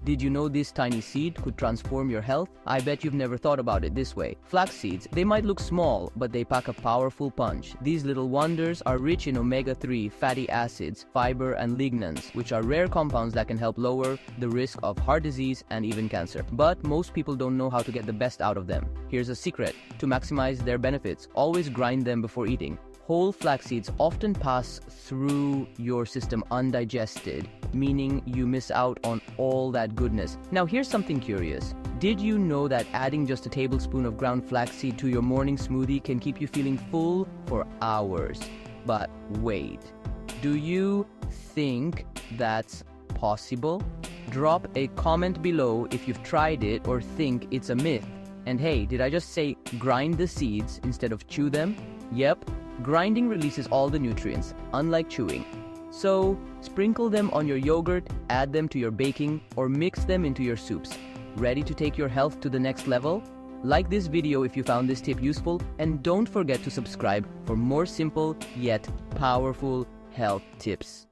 Did you know this tiny seed could transform your health? I bet you've never thought about it this way. Flax seeds, they might look small, but they pack a powerful punch. These little wonders are rich in omega-3 fatty acids, fiber, and lignans, which are rare compounds that can help lower the risk of heart disease and even cancer. But most people don't know how to get the best out of them. Here's a secret. To maximize their benefits, always grind them before eating. Whole flax seeds often pass through your system undigested, meaning you miss out on all that goodness. Now here's something curious. Did you know that adding just a tablespoon of ground flaxseed to your morning smoothie can keep you feeling full for hours? But wait, do you think that's possible? Drop a comment below if you've tried it or think it's a myth. And hey, did I just say grind the seeds instead of chew them? Yep. Grinding releases all the nutrients, unlike chewing. So, sprinkle them on your yogurt, add them to your baking, or mix them into your soups. Ready to take your health to the next level? Like this video if you found this tip useful, and don't forget to subscribe for more simple yet powerful health tips.